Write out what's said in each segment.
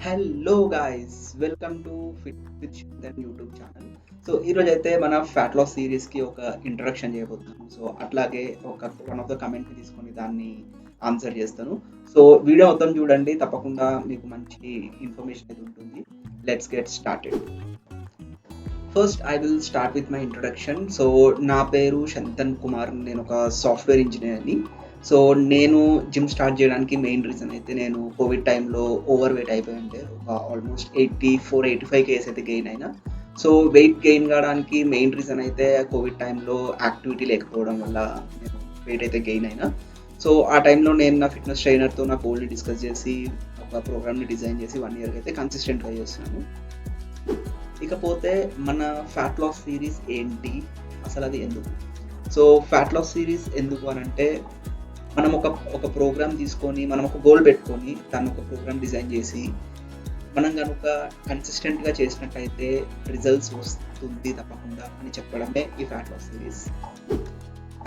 Hello guys, welcome to fit with Chintan YouTube channel. So ఈరోజు అయితే మన ఫ్యాట్ లాస్ సిరీస్కి ఒక ఇంట్రడక్షన్ చేయబోతున్నాము. సో అట్లాగే ఒక వన్ ఆఫ్ ద కమెంట్ని తీసుకొని దాన్ని ఆన్సర్ చేస్తాను. సో వీడియో మొత్తం చూడండి, తప్పకుండా మీకు మంచి ఇన్ఫర్మేషన్ అయితే ఉంటుంది. Let's get started. First I will start with my introduction. So నా పేరు శంతన్ కుమార్, నేను ఒక సాఫ్ట్వేర్ ఇంజనీర్ని. సో నేను జిమ్ స్టార్ట్ చేయడానికి మెయిన్ రీజన్ అయితే నేను కోవిడ్ టైంలో ఓవర్ వెయిట్ అయిపోయి ఉంటే ఒక ఆల్మోస్ట్ 84-85 కేజెస్ అయితే గెయిన్ అయినా. సో వెయిట్ గెయిన్ కావడానికి మెయిన్ రీజన్ అయితే కోవిడ్ టైంలో యాక్టివిటీ లేకపోవడం వల్ల నేను వెయిట్ అయితే గెయిన్ అయినా. సో ఆ టైంలో నేను నా ఫిట్నెస్ ట్రైనర్తో నా గోల్ని డిస్కస్ చేసి ఒక ప్రోగ్రామ్ని డిజైన్ చేసి 1 year అయితే కన్సిస్టెంట్గా చేస్తున్నాను. ఇకపోతే మన ఫ్యాట్ లాస్ సిరీస్ ఏంటి, అసలు అది ఎందుకు? సో ఫ్యాట్ లాస్ సిరీస్ ఎందుకు అని అంటే, మనం ఒక ప్రోగ్రామ్ తీసుకొని, మనం ఒక గోల్ పెట్టుకొని దాన్ని ఒక ప్రోగ్రామ్ డిజైన్ చేసి మనం కనుక కన్సిస్టెంట్గా చేసినట్టయితే రిజల్ట్స్ వస్తుంది తప్పకుండా అని చెప్పడమే ఈ ఫ్యాట్ లాస్ సిరీస్.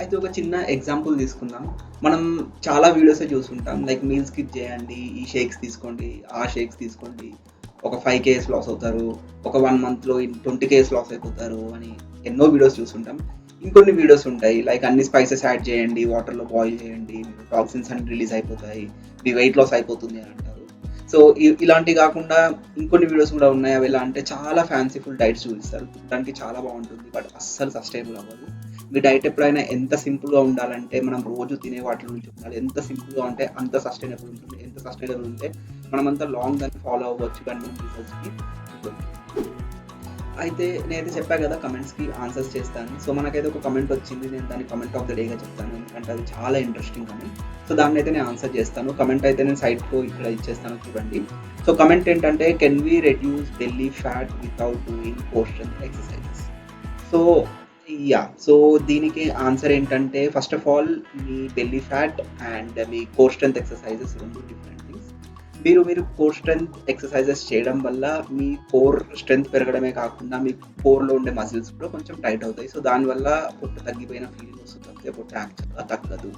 అయితే ఒక చిన్న ఎగ్జాంపుల్ తీసుకుందాం. మనం చాలా వీడియోసే చూస్తుంటాం, లైక్ మీల్ స్కిప్ చేయండి, ఈ షేక్స్ తీసుకోండి, ఆ షేక్స్ తీసుకోండి, ఒక 5 kgs లాస్ అవుతారు, ఒక 1 monthలో 20 kgs లాస్ అయిపోతారు అని ఎన్నో వీడియోస్ చూస్తుంటాం. ఇంకొన్ని వీడియోస్ ఉంటాయి, లైక్ అన్ని స్పైసెస్ యాడ్ చేయండి, వాటర్లో బాయిల్ చేయండి, టాక్సిన్స్ అన్ని రిలీజ్ అయిపోతాయి, మీ వెయిట్ లాస్ అయిపోతుంది అని అంటారు. సో ఇలాంటివి కాకుండా ఇంకొన్ని వీడియోస్ కూడా ఉన్నాయి. అవి ఎలా అంటే చాలా ఫ్యాన్సీఫుల్ డైట్స్ చూపిస్తారు, దానికి చాలా బాగుంటుంది, బట్ అస్సలు సస్టైనబుల్ అవ్వదు. మీ డైట్ ఎప్పుడైనా ఎంత సింపుల్గా ఉండాలంటే మనం రోజు తినే వాటి నుంచి ఉండాలి. ఎంత సింపుల్గా ఉంటే అంత సస్టైనబుల్ ఉంటుంది, ఎంత సస్టైనబుల్ ఉంటే మనమంతా లాంగ్ దాన్ని ఫాలో అవ్వచ్చు కానీ మన రిజల్ట్స్కి ఉంటుంది. అయితే నేనైతే చెప్పాను కదా, కమెంట్స్కి ఆన్సర్స్ చేస్తాను. సో మనకైతే ఒక కమెంట్ వచ్చింది, నేను దాన్ని కమెంట్ ఆఫ్ ద డేగా చెప్తాను, ఎందుకంటే అది చాలా ఇంట్రెస్టింగ్ కమెంట్. సో దాన్ని అయితే నేను ఆన్సర్ చేస్తాను. కమెంట్ అయితే నేను సైడ్లో ఇక్కడ ఇచ్చేస్తాను, చూడండి. సో కమెంట్ ఏంటంటే, can we reduce belly fat without doing core strength exercises? So దీనికి ఆన్సర్ ఏంటంటే, first of all me belly fat and me core strength exercises రెండు డిఫరెంట్ థింగ్స్. మీరు కోర్ స్ట్రెంత్ ఎక్సర్సైజెస్ చేయడం వల్ల మీ కోర్ స్ట్రెంత్ పెరగడమే కాకుండా మీ కోర్లో ఉండే muscles కూడా కొంచెం టైట్ అవుతాయి. సో దానివల్ల పొట్టు తగ్గిపోయిన ఫీలింగ్ వస్తుంది తప్పితే పొట్టు యాక్చువల్గా తగ్గదు.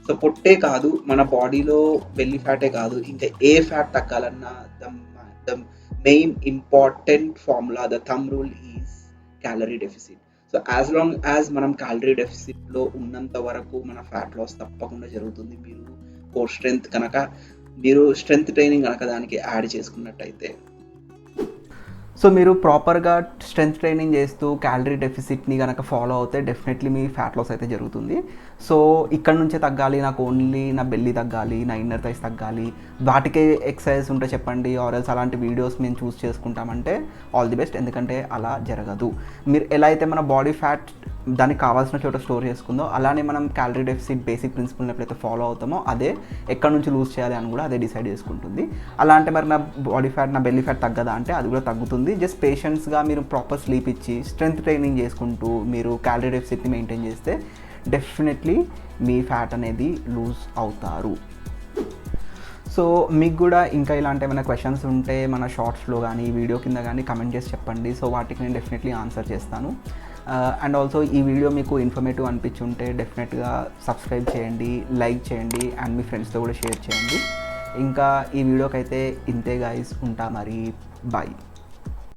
సో పొట్టే కాదు, మన బాడీలో బెల్లీ ఫ్యాటే కాదు, ఇంకా ఏ ఫ్యాట్ తగ్గాలన్నా the main important formula, the thumb rule is calorie deficit. So as long as మనం క్యాలరీ డెఫిసిట్లో ఉన్నంత వరకు మన ఫ్యాట్ లాస్ తప్పకుండా జరుగుతుంది. మీరు కోర్ స్ట్రెంత్ కనుక, మీరు స్ట్రెంత్ ట్రైనింగ్ కనుక దానికి యాడ్ చేసుకున్నట్టయితే. సో మీరు ప్రాపర్గా స్ట్రెంత్ ట్రైనింగ్ చేస్తూ క్యాలరీ డెఫిసిట్ని కనుక ఫాలో అవుతే డెఫినెట్లీ మీ ఫ్యాట్ లాస్ అయితే జరుగుతుంది. సో ఇక్కడ నుంచే తగ్గాలి, నాకు ఓన్లీ నా బెల్లీ తగ్గాలి, నా ఇన్నర్ థైస్ తగ్గాలి, వాటికే ఎక్సర్సైజ్ ఉంటే చెప్పండి, ఆర్ఎల్స్ అలాంటి వీడియోస్ మేము చూస్ చేసుకుంటామంటే ఆల్ ది బెస్ట్, ఎందుకంటే అలా జరగదు. మీరు ఎలా అయితే మన బాడీ ఫ్యాట్ దానికి కావాల్సిన చోట స్టోర్ చేసుకుందో, అలానే మనం క్యాలరీ డెఫిసిట్ బేసిక్ ప్రిన్సిపల్ని ఎప్పుడైతే ఫాలో అవుతామో అదే ఎక్కడి నుంచి లూజ్ చేయాలి అని కూడా అదే డిసైడ్ చేసుకుంటుంది. అలా అంటే మరి నా బాడీ ఫ్యాట్, నా బెల్లీ ఫ్యాట్ తగ్గదా అంటే అది కూడా తగ్గుతుంది. జస్ట్ పేషెన్స్గా మీరు ప్రాపర్ స్లీప్ ఇచ్చి స్ట్రెంత్ ట్రైనింగ్ చేసుకుంటూ మీరు క్యాలరీ డెఫిసిట్ని మెయింటైన్ చేస్తే డెఫినెట్లీ మీ ఫ్యాట్ అనేది లూజ్ అవుతారు. సో మీకు కూడా ఇంకా ఇలాంటి ఏమైనా క్వశ్చన్స్ ఉంటే మన షార్ట్స్లో కానీ వీడియో కింద కానీ కమెంట్ చేసి చెప్పండి. సో వాటికి నేను డెఫినెట్లీ ఆన్సర్ చేస్తాను. అండ్ ఆల్సో ఈ వీడియో మీకు ఇన్ఫర్మేటివ్ అనిపించుంటే డెఫినెట్గా సబ్స్క్రైబ్ చేయండి, లైక్ చేయండి అండ్ మీ ఫ్రెండ్స్తో కూడా షేర్ చేయండి. ఇంకా ఈ వీడియోకి అయితే ఇంతే గాయ్స్, ఉంటా మరి, బాయ్.